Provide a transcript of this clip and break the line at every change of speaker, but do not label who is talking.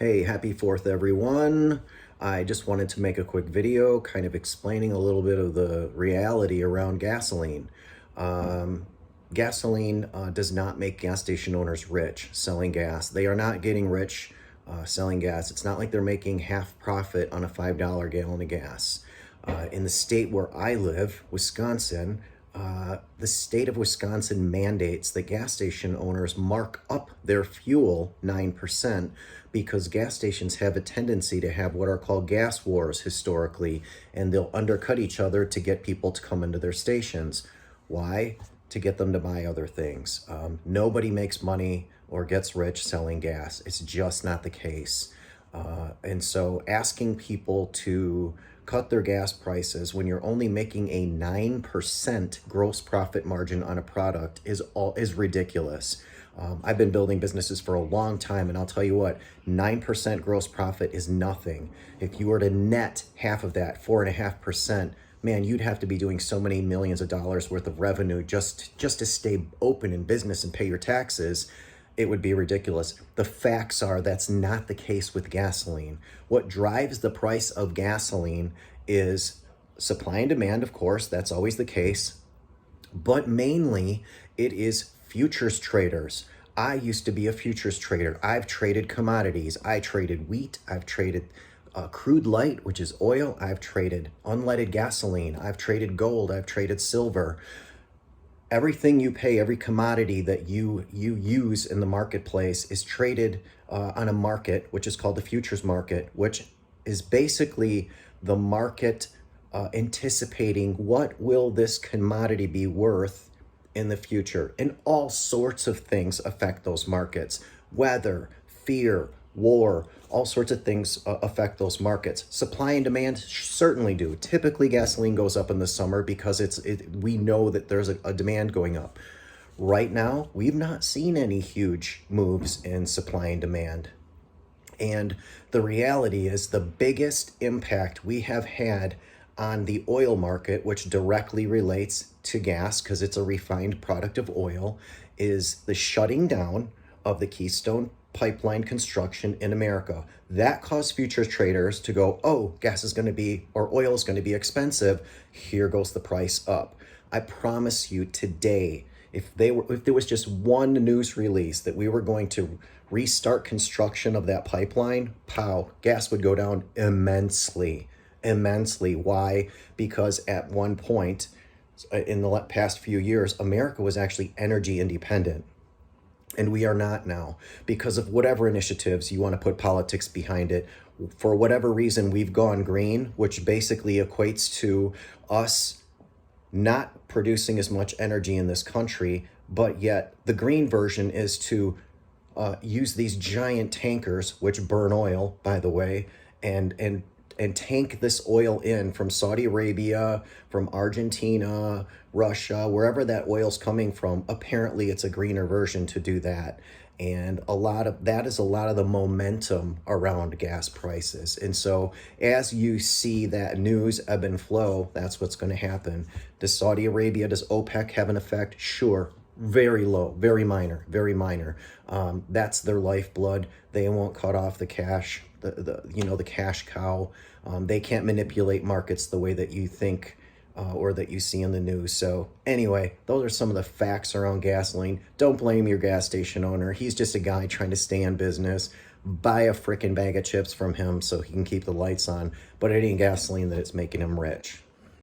Hey, happy 4th, everyone. I just wanted to make a quick video kind of explaining a little bit of the reality around gasoline. Um, Gasoline does not make gas station owners rich selling gas. They are not getting rich selling gas. It's not like they're making half profit on a $5 gallon of gas. In the state where I live, Wisconsin, the state of Wisconsin mandates that gas station owners mark up their fuel 9% because gas stations have a tendency to have what are called gas wars historically, and they'll undercut each other to get people to come into their stations. Why? To get them to buy other things. Nobody makes money or gets rich selling gas. It's just not the case. And so asking people to cut their gas prices when you're only making a 9% gross profit margin on a product is ridiculous. I've been building businesses for a long time, and I'll tell you what, 9% gross profit is nothing. If you were to net half of that, 4.5%, man, you'd have to be doing so many millions of dollars worth of revenue just to stay open in business and pay your taxes. It would be ridiculous. The facts are that's not the case with gasoline. What drives the price of gasoline is supply and demand, of course, that's always the case, but mainly it is futures traders. I used to be a futures trader. I've traded commodities. I traded wheat. I've traded crude light, which is oil. I've traded unleaded gasoline. I've traded gold. I've traded silver. Everything you pay, every commodity that you use in the marketplace is traded on a market, which is called the futures market, which is basically the market anticipating what will this commodity be worth in the future. And all sorts of things affect those markets. Weather, fear, war, all sorts of things affect those markets. Supply and demand certainly do. Typically, gasoline goes up in the summer because we know that there's a demand going up. Right now, we've not seen any huge moves in supply and demand. And the reality is the biggest impact we have had on the oil market, which directly relates to gas because it's a refined product of oil, is the shutting down of the Keystone pipeline construction in America. That caused futures traders to go, oh, gas is going to be, or oil is going to be expensive. Here goes the price up. I promise you today, if there was just one news release that we were going to restart construction of that pipeline, gas would go down immensely. Why? Because at one point in the past few years, America was actually energy independent. And we are not now because of whatever initiatives you want to put politics behind it. For whatever reason, we've gone green, which basically equates to us not producing as much energy in this country, but yet the green version is to use these giant tankers, which burn oil, by the way, and tank this oil in from Saudi Arabia, from Argentina, Russia, wherever that oil's coming from. Apparently it's a greener version to do that. And a lot of the momentum around gas prices. And so as you see that news ebb and flow, that's what's going to happen. Does Saudi Arabia, does OPEC have an effect? Sure. Very low, very minor, very minor. That's their lifeblood. They won't cut off the cash, the cash cow. They can't manipulate markets the way that you think or that you see in the news. So anyway, those are some of the facts around gasoline. Don't blame your gas station owner. He's just a guy trying to stay in business. Buy a freaking bag of chips from him so he can keep the lights on. But it ain't gasoline that it's making him rich.